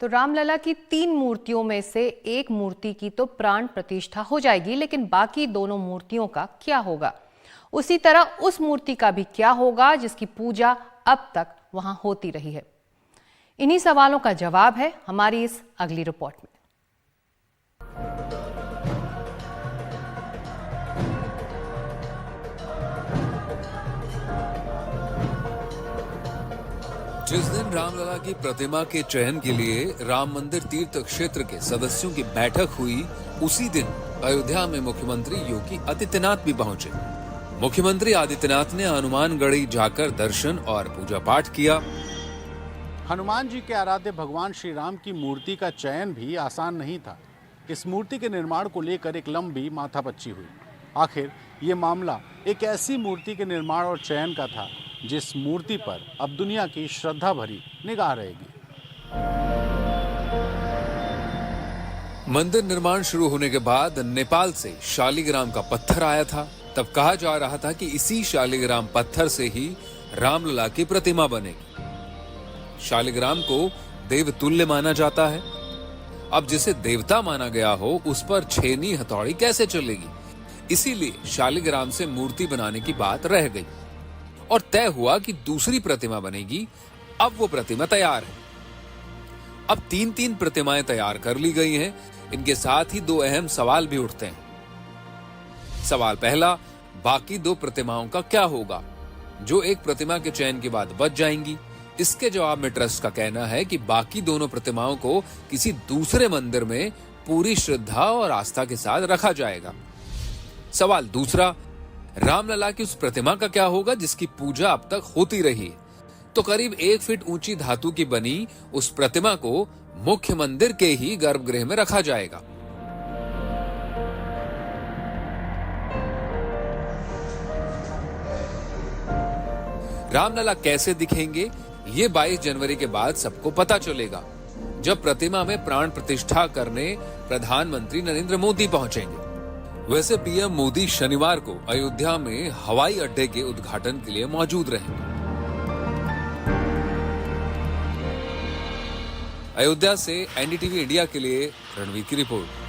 तो रामलला की 3 मूर्तियों में से एक मूर्ति की तो प्राण प्रतिष्ठा हो जाएगी, लेकिन बाकी दोनों मूर्तियों का क्या होगा? उसी तरह उस मूर्ति का भी क्या होगा जिसकी पूजा अब तक वहां होती रही है? इन्हीं सवालों का जवाब है हमारी इस अगली रिपोर्ट में। जिस दिन रामलला की प्रतिमा के चयन के लिए राम मंदिर तीर्थ क्षेत्र के सदस्यों की बैठक हुई, उसी दिन अयोध्या में मुख्यमंत्री योगी आदित्यनाथ भी पहुंचे। मुख्यमंत्री आदित्यनाथ ने हनुमानगढ़ी जाकर दर्शन और पूजा पाठ किया। हनुमान जी के आराध्य भगवान श्री राम की मूर्ति का चयन भी आसान नहीं था। इस मूर्ति के निर्माण को लेकर एक लंबी माथापच्ची हुई। आखिर ये मामला एक ऐसी मूर्ति के निर्माण और चयन का था जिस मूर्ति पर अब दुनिया की श्रद्धा भरी निगाह रहेगी। मंदिर निर्माण शुरू होने के बाद नेपाल से शालिग्राम का पत्थर आया था। तब कहा जा रहा था कि इसी शालिग्राम पत्थर से ही रामलला की प्रतिमा बनेगी। शालिग्राम को देवतुल्य माना जाता है। अब जिसे देवता माना गया हो, उस पर छेनी हथौड़ी कैसे चलेगी? इसीलिए शालिग्राम से मूर्ति बनाने की बात रह गई और तय हुआ कि दूसरी प्रतिमा बनेगी। अब वो प्रतिमा तैयार है। अब 3-3 प्रतिमाएं तैयार कर ली गई हैं। इनके साथ ही 2 अहम सवाल भी उठते हैं। सवाल पहला, बाकी 2 प्रतिमाओं का क्या होगा जो एक प्रतिमा के चयन के बाद बच जाएंगी? इसके जवाब में ट्रस्ट का कहना है कि बाकी दोनों प्रतिमाओं को किसी दूसरे मंदिर में पूरी श्रद्धा और आस्था के साथ रखा जाएगा। सवाल दूसरा, रामलला की उस प्रतिमा का क्या होगा जिसकी पूजा अब तक होती रही है? तो करीब 1 फीट ऊंची धातु की बनी उस प्रतिमा को मुख्य मंदिर के ही गर्भगृह में रखा जाएगा। रामलला कैसे दिखेंगे, ये 22 जनवरी के बाद सबको पता चलेगा, जब प्रतिमा में प्राण प्रतिष्ठा करने प्रधानमंत्री नरेंद्र मोदी पहुंचेंगे। वैसे पीएम मोदी शनिवार को अयोध्या में हवाई अड्डे के उद्घाटन के लिए मौजूद रहेंगे। अयोध्या से एनडीटीवी इंडिया के लिए रणवीर की रिपोर्ट।